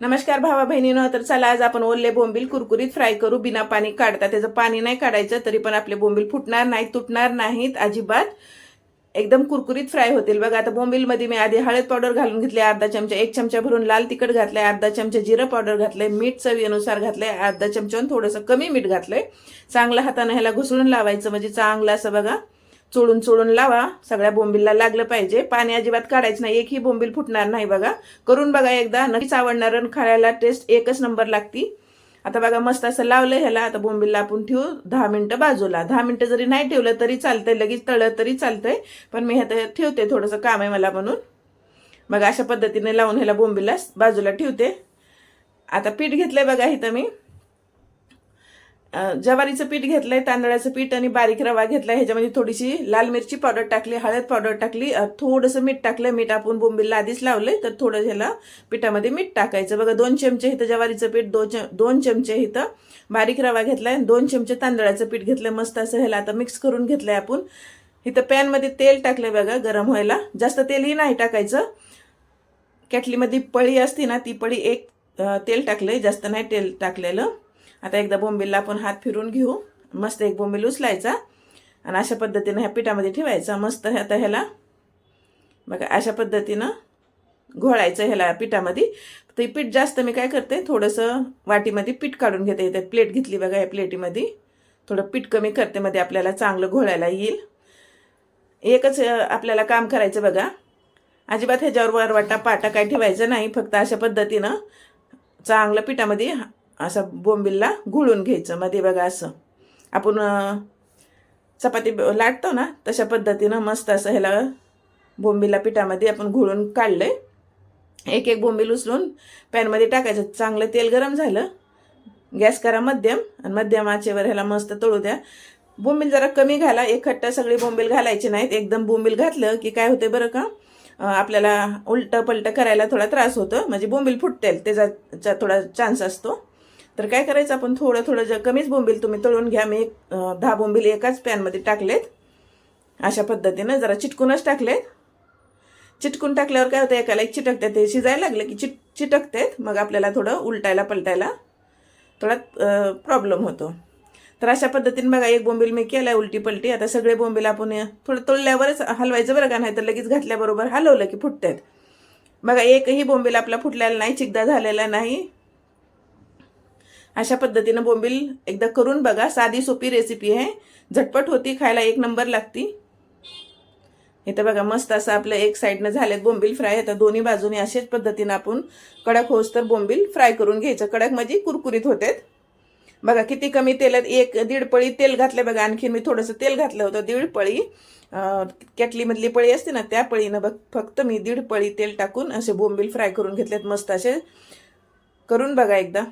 नमस्कार भावा बहिणीनो, तर चला आज आपण ओले बोंबील कुरकुरीत फ्राय करू बिना पाणी काढता. त्याचं पाणी नाही काढायचं, तरी पण आपले बोंबील फुटणार नाहीत, तुटणार नाहीत अजिबात. एकदम कुरकुरीत फ्राय होतील. बघा आता बोंबीलमध्ये मी आधी हळद पावडर घालून घेतली अर्धा चमचा, 1 चमचा भरून लाल तिखट घातलंय, अर्धा चमचा जिरं पावडर घातलंय, मीठ चवीनुसार घातलंय, अर्धा चमच्याहून थोडंसं कमी मीठ घातलंय. चांगलं हाताने ह्याला घुसळून लावायचं, म्हणजे चांगलं असं बघा चोळून चोळून लावा. सगळ्या बोंबीलला लागलं पाहिजे. पाणी अजिबात काढायचं नाही, एकही बोंबील फुटणार नाही. बघा करून बघा एकदा, नक्कीच आवडणार. खायला टेस्ट एकच नंबर लागती. आता बघा मस्त असं लावलं ह्याला. आता बोंबीलला आपण ठेवू 10 मिनिटं बाजूला. 10 मिनिटं जरी नाही ठेवलं तरी चालतंय, लगेच तळलं तरी चालतंय, पण मी ह्यात ठेवते, थोडंसं काम आहे मला म्हणून. बघा अशा पद्धतीने लावून ह्याला बोंबीलला बाजूला ठेवते. आता पीठ घेतलंय बघा इथं मी ज्वारीचं पीठ घेतलंय, तांदळाचं पीठ आणि बारीक रवा घेतलाय. ह्याच्यामध्ये थोडीशी लाल मिरची पावडर टाकली, हळद पावडर टाकली, थोडंसं मीठ टाकलं. मीठ आपण बोंबीलला आधीच लावलंय, तर थोडं ह्याला पिठामध्ये मीठ टाकायचं. बघा 2 चमचे इथं ज्वारीचं पीठ, 2 चमचे इथं बारीक रवा घेतलाय, 2 चमचे तांदळाचं पीठ घेतलंय. मस्त असं ह्याला आता मिक्स करून घेतलंय आपण. इथं पॅनमध्ये तेल टाकलंय बघा गरम व्हायला. जास्त तेलही नाही टाकायचं. केटलीमध्ये पळी असते ना, ती पळी एक तेल टाकलंय, जास्त नाही तेल टाकलेलं. आता एकदा बोंबीलला आपण हात फिरून घेऊ. मस्त एक बोंबील उचलायचा आणि अशा पद्धतीनं ह्या पिठामध्ये ठेवायचा. मस्त आता ह्याला बघा अशा पद्धतीनं घोळायचं ह्याला पिठामध्ये. ते पीठ जास्त मी काय करते, थोडंसं वाटीमध्ये पीठ काढून घेते. इथे प्लेट घेतली बघा, या प्लेटीमध्ये थोडं पीठ कमी करते, मध्ये आपल्याला चांगलं घोळायला येईल. एकच आपल्याला काम करायचं बघा, अजिबात ह्याच्यावर वरवाटा पाटा काय ठेवायचं नाही. फक्त अशा पद्धतीनं चांगलं पिठामध्ये असं बोंबीलला घुळून घ्यायचं. मध्ये बघा असं आपण चपाती लाटतो ना, तशा पद्धतीनं मस्त असं ह्याला बोंबीला पिठामध्ये आपण घुळून काढलंय. एक एक बोंबील उचलून पॅनमध्ये टाकायचं. चांगलं तेल गरम झालं, गॅस करा मध्यम, आणि मध्यम आचेवर ह्याला मस्त तळू द्या. बोंबील जरा कमी घाला, एकखट्ट सगळी बोंबील घालायची नाहीत. एकदम बोंबील घातलं की काय होते बरं का, आपल्याला उलटं पलटं करायला थोडा त्रास होतो, म्हणजे बोंबील फुटतील त्याचा थोडा चान्स असतो. तर काय करायचं, आपण थोडं थोडं कमीच बोंबील तुम्ही तळून घ्या. मी 10 बोंबील एकाच पॅनमध्ये टाकलेत. अशा पद्धतीनं जरा चिटकूनच टाकलेत. चिटकून टाकल्यावर काय होतं, एकाला एक चिटकतात. ते शिजायला लागलं की चिटकतात, मग आपल्याला थोडं उलटायला पलटायला थोडा प्रॉब्लेम होतो. तर अशा पद्धतीने बघा एक बोंबील मी केलाय उलटी पलटी. आता सगळे बोंबील आपण थोडं तळल्यावरच हलवायचं बरं का, नाही तर लगेच घातल्याबरोबर हलवलं की फुटतात. बघा एकही बोंबील आपला फुटलेला नाही, चिकदा झालेला नाही. अशा पद्धतीनं बोंबील एकदा करून बघा. साधी सोपी रेसिपी आहे, झटपट होती, खायला एक नंबर लागती. इथं बघा मस्त असं आपलं एक साईडनं झालेत बोंबील फ्राय. आता दोन्ही बाजूने अशाच पद्धतीनं आपण कडक होस तर बोंबील फ्राय करून घ्यायचं. कडक म्हणजे कुरकुरीत होते. बघा किती कमी तेलात 1-1.5 पळी तेल घातलं बघा. आणखी मी थोडंसं तेल घातलं होतं, 1.5 पळी. केटलीमधली पळी असते ना, त्या पळीनं बघ फक्त मी 1.5 पळी तेल टाकून असे बोंबील फ्राय करून घेतलेत. मस्त असे करून बघा एकदा.